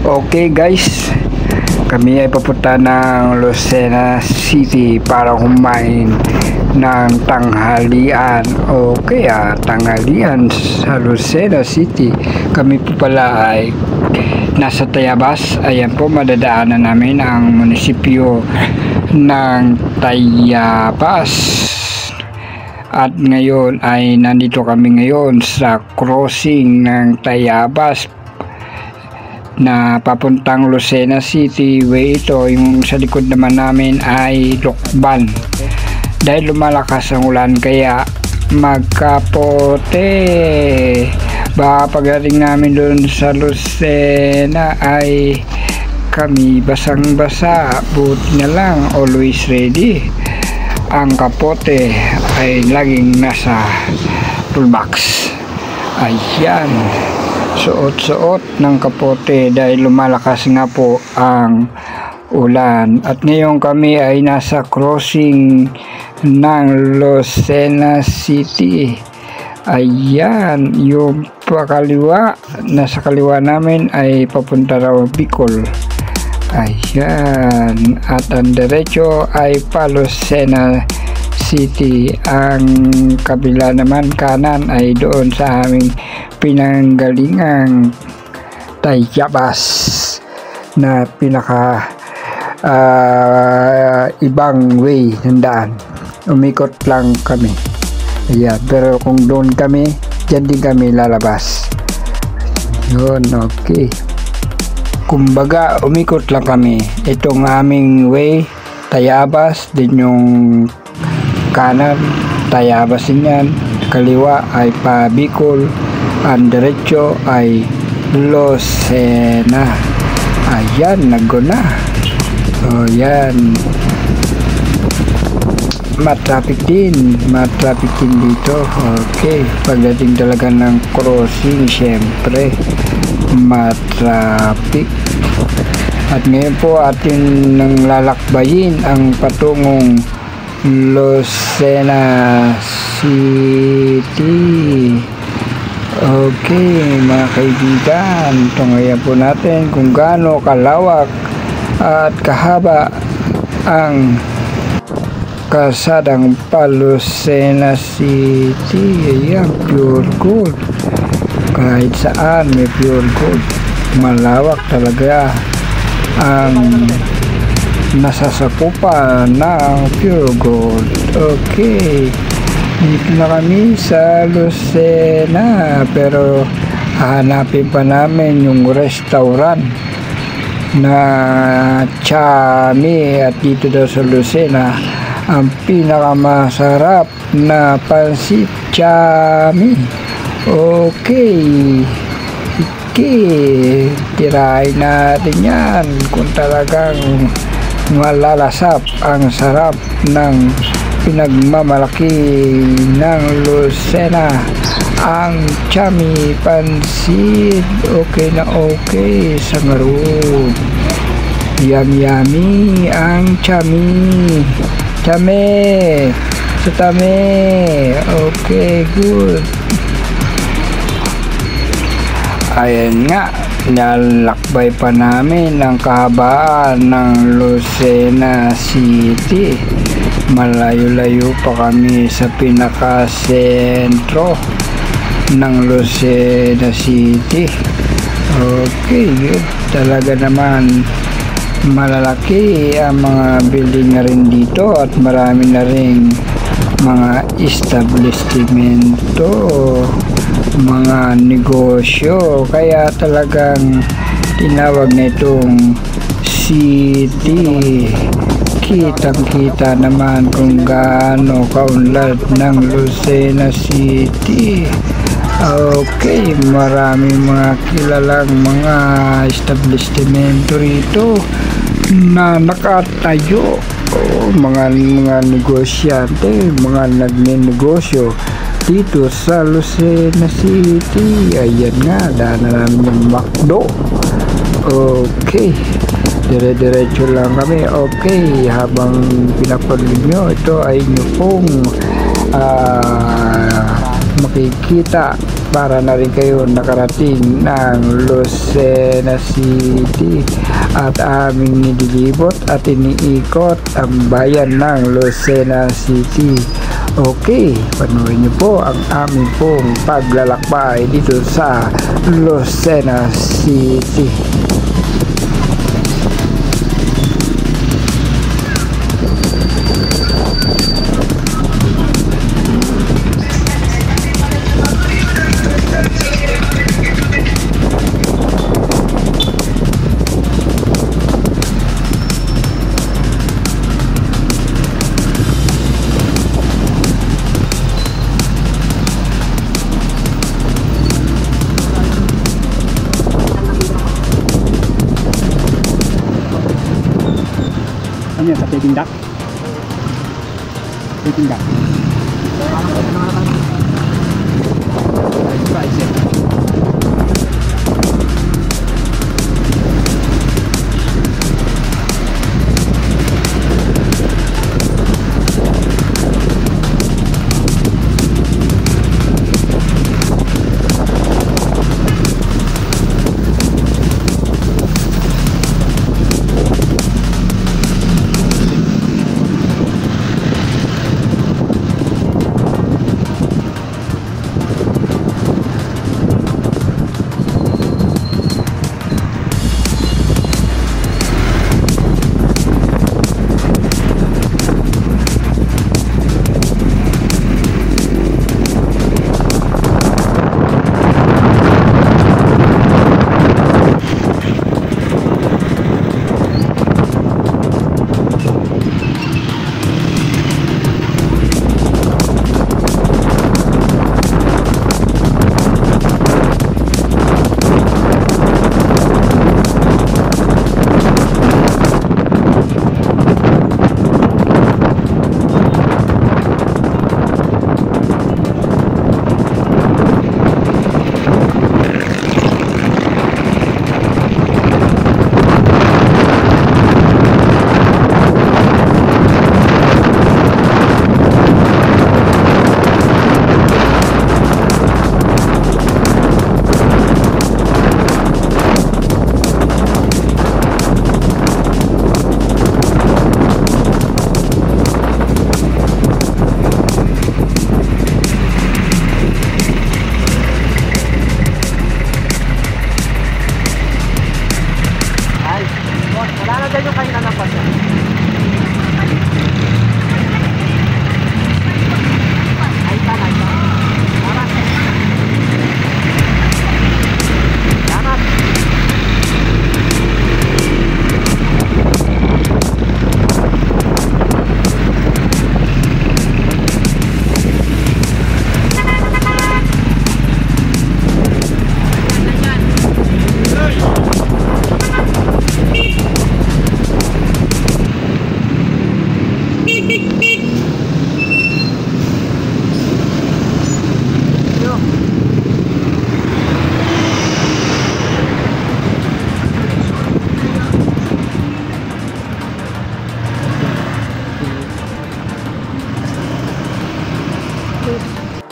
Okay guys, kami ay papunta ng Lucena City para kumain ng tanghalian o kaya tanghalian sa Lucena City. Kami po pala ay nasa Tayabas. Ayan po, madadaanan namin ang munisipyo ng Tayabas. At ngayon ay nandito kami ngayon sa crossing ng Tayabas na papuntang Lucena City way. Ito yung sa likod naman namin ay Lokban. Dahil lumalakas ang ulan kaya magkapote. Baka pagdating namin doon sa Lucena ay kami basang basa. Buti na lang always ready. Ang kapote ay laging nasa toolbox. Ayan, suot-suot ng kapote dahil lumalakas nga po ang ulan. At ngayon kami ay nasa crossing ng Lucena City. Ayan, yung pakaliwa, nasa kaliwa namin ay papunta raw Bicol. Ayan, at ang derecho ay pa Lucena City. Ang kabila naman kanan ay doon sa aming pinanggalingang Tayabas na pinaka ibang way ng daan. Umikot lang kami. Ayan, pero kung doon kami, dyan din kami lalabas. Yun, okay. Kumbaga, umikot lang kami. Itong aming way, Tayabas, din yung kanan, Tayabas din yan. Kaliwa ay pa Bicol. Ang derecho ay Lucena. Ayan, naguna. O yan. Matraffic din dito. Okay, pagdating talaga ng crossing, syempre matraffic. At ngayon po atin nang lalakbayin ang patungong Lucena City. Okay mga kaibigan, tungayan po natin kung gaano kalawak at kahaba ang kasadang Lucena City. Ayan, pure gold. Kahit saan may pure gold. Malawak talaga ang nasasakupan ng pure gold. Okay, dito na kami sa Lucena, pero hahanapin pa namin yung restaurant na Chami. At dito daw sa Lucena ang pinakamasarap na pansit Chami. Okay, tirahin natin yan kung talagang malalasap ang sarap ng pinagmamalaki ng Lucena, ang Chami pansit. Okay na okay sa ngaroon. Yummy ang Chami. Sa tami. Okay, good. Ayan nga, nalakbay pa namin ang kahabaan ng Lucena City. Malayo-layo pa kami sa pinaka-sentro ng Lucena City. Okay, good. Talaga naman malalaki ang mga building na rin dito at marami na rin mga establishmento, mga negosyo, kaya talagang tinawag na itong city. Kitang-kita naman kung gaano kaunlad ng Lucena City. Okay, maraming mga kilalang mga establishmento rito na nakatayo. Mga negosyante, mga nagnenegosyo dito sa Lucena City. Ayan nga, daan na namin yung McDo. Okay, dire-diretso lang kami. Okay, habang pinapanood nyo, ito ay nyo pong makikita para na rin kayo nakarating ng Lucena City at aming nililibot at iniikot ang bayan ng Lucena City. Okay, panoorin niyo po ang aming pong paglalakbay dito sa Lucena City. Ano yan, sa Peking Duck? Peking Duck.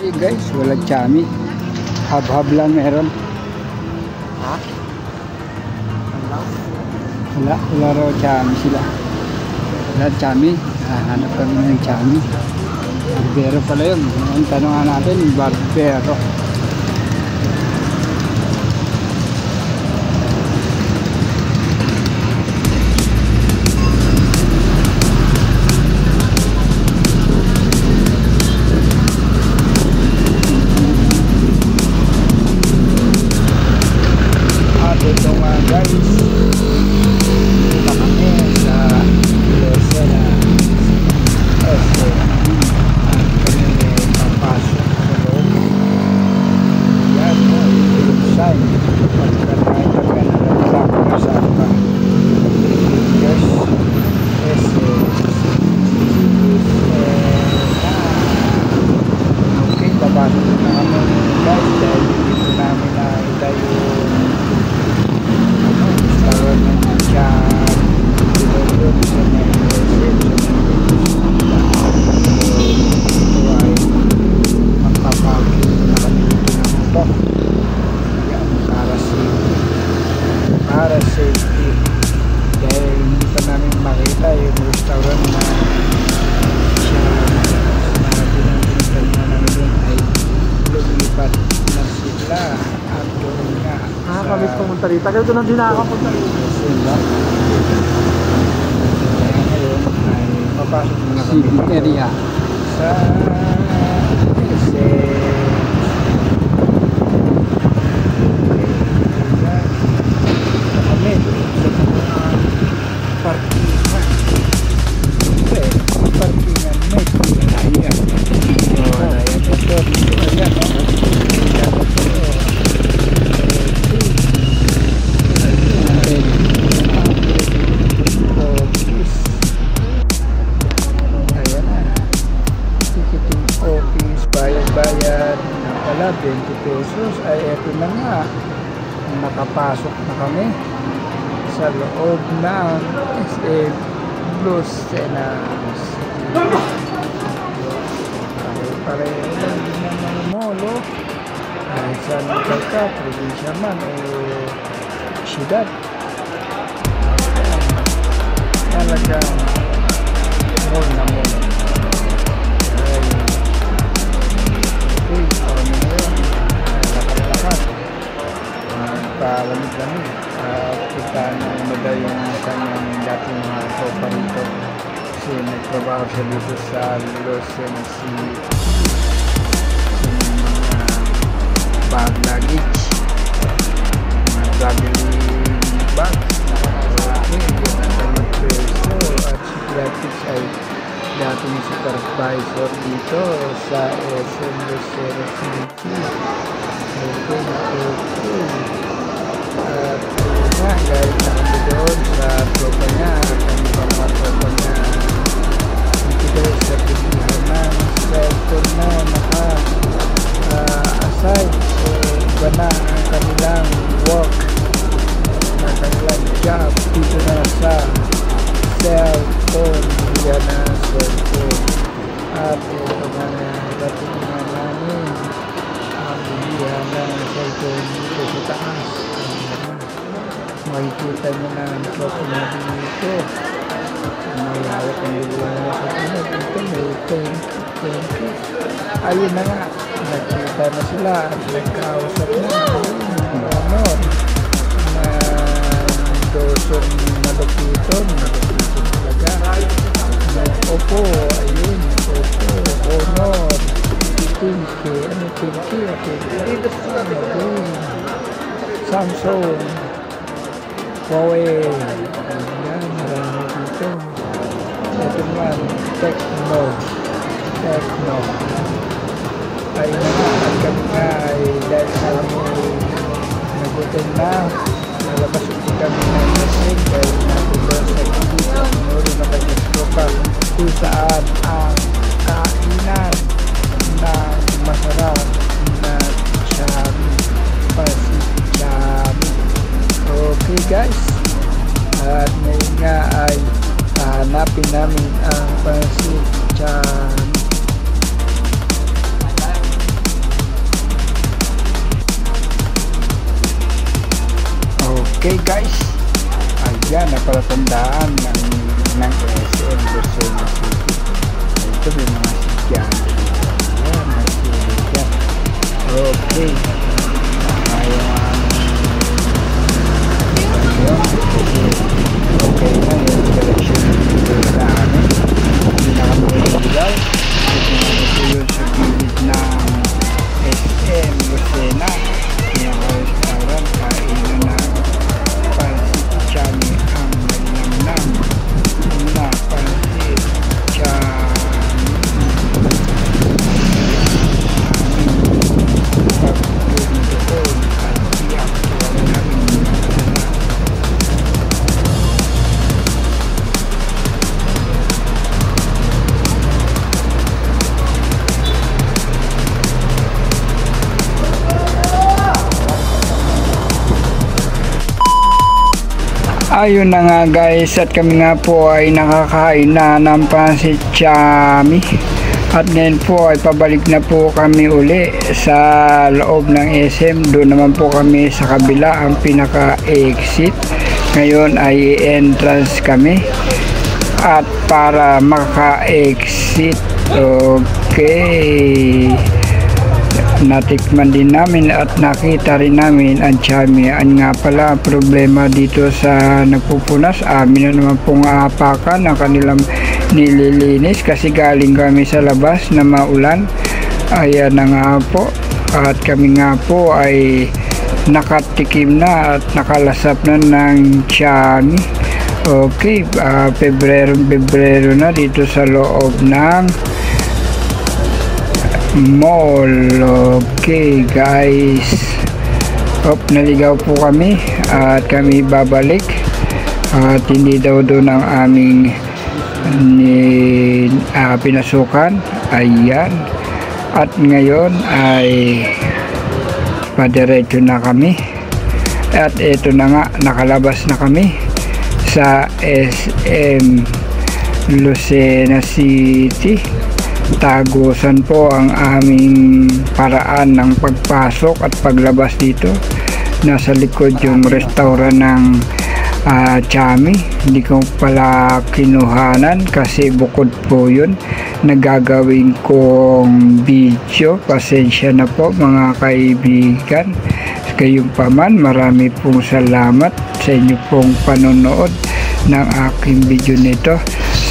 Hey guys, walang chami. Hab-hab lang meron. Ha? Wala raw chami sila. Wala chami. Hanap kami ng chami. Barbero pala yun. Ang tanongan natin, barbero. Ito nga guys, punta kami sa Lucena at kami papasok sa loob. para safety. Dahil hindi pa namin makita yung restaurant na siya na pinuntan na namin doon ay lumipat na sila at doon nga Nakakamiss pumunta rito. Tagal ko nang di nakakapunta rito. sila. Kaya ngayon ay papasok na kami City area. sa kasi kami sa parkingan. Kasi parkingan may ayan. Ayan ito. Ayan o. Ayan ito. Ayan na. Ticketing office, bayad-bayad na pala 20 pesos. Ay eto na nga. Nakapasok na kami sa loob ng SM Lucenas. Pareho lang din ng mga molo. Kahit saan lugar ka, probinsya man o siyudad. Talagang mall na mall. Ay, okay, kami ngayon. Lakad-lakad. Palamig-lamig. Kita na umada yung kanyang dating mga tropa rito. Kasi nagtrabaho siya dito sa Lucenas City. Bag luggage, mga traveling bags, okay, yun ang kanyang preso. At si Pilatix ay dating supervisor dito sa SM Lucenas City. Okay na okay. At nga, guys, nakami doon sa tropa niya, kami pa mga tropa niya. Dito guys, sa pilihan ng cellphone na naka-aside. So, iba na ang kanilang work, ang kanilang job dito na sa cellphone. Yan na cellphone. At ito nga na dating nga namin ang bilihan ng cellphone dito sa taas. Makikita nyo na ang tropa natin dito. May hawak ang bilihan na sa taas. Ito may 20. Ayun na nga. Nagkita na sila at nagkausap na ano na doson malupiton talaga. Opo, ayun, opo, honor, pinky, ano pinky, Samsung, Huawei, ayan, marami dito. Ito naman, Tecno. Ay at kami nga ay dahil sa kami nagutin na nalabas ulit kami ng messing dahil natin doon sa kibita sinuro na kanyang tropa kung saan ang kainan na masarap na chami pasit chami. Okay guys, at ngayon nga ay hahanapin namin ang pasit chami. Okay guys, ayan na palatandaan ng SM Lucenas City. Ito may mga sikyan. Ayan, mga sikyan. Okay. Okay na yung direction dito sa amin. Hindi na kami ilaw. Ito yun sa gilid ng SM Lucenas. Pinaka-restaurant, kainan na pansit chami ang malinamnam na pansit chami. Pag-uwi doon at iyak wala namin madala. Ayun na nga guys, at kami nga po ay nakakain na ng pansit chami. At ngayon po ay pabalik na po kami uli sa loob ng SM. Doon naman po kami sa kabila, ang pinaka-exit. Ngayon ay entrance kami. At para maka-exit, okay, natikman din namin at nakita rin namin ang Chami. Ang nga pala problema dito sa nagpupunas, amin na naman pong aapakan ang kanilang nililinis kasi galing kami sa labas na maulan. Ayan na nga po, at kami nga po ay nakatikim na at nakalasap na ng Chami. Okay, Pebrero na dito sa loob ng mall. Okay guys, naligaw po kami at kami babalik at hindi daw doon ang aming pinasukan. Ayan, at ngayon ay padiretso na kami at eto na nga, nakalabas na kami sa SM Lucena City. Tagusan po ang aming paraan ng pagpasok at paglabas dito. Nasa likod yung restaurant ng Chami. Hindi ko pala kinuhanan kasi bukod po yun nagagawin kong video. Pasensya na po mga kaibigan. Kayong paman, marami pong salamat sa inyo pong panonood ng aking video nito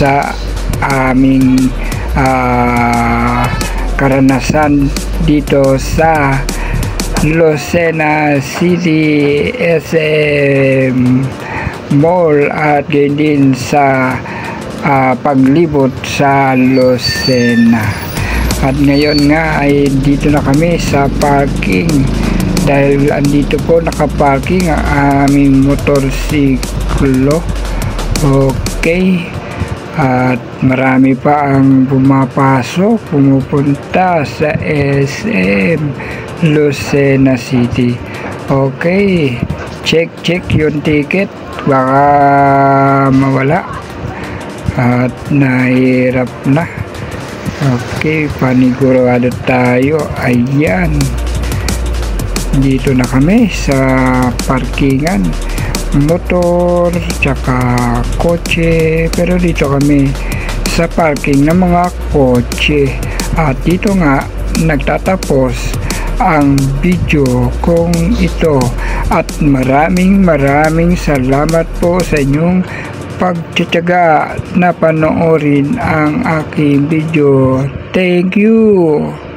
sa aming karanasan dito sa Lucena City SM Mall at gayon din sa paglibot sa Lucena. At ngayon nga ay dito na kami sa parking dahil andito po nakaparking ang aming motorsiklo. Okay, at marami pa ang pumapasok, pumupunta sa SM Lucena City. Okay, check yung ticket, baka mawala at nahirap na. Okay, panigurado tayo. Ayan, dito na kami sa parkingan, motor tsaka kotse, pero dito kami sa parking ng mga kotse. At dito nga nagtatapos ang video kong ito at maraming salamat po sa inyong pagtitiyaga na panoorin ang aking video. Thank you.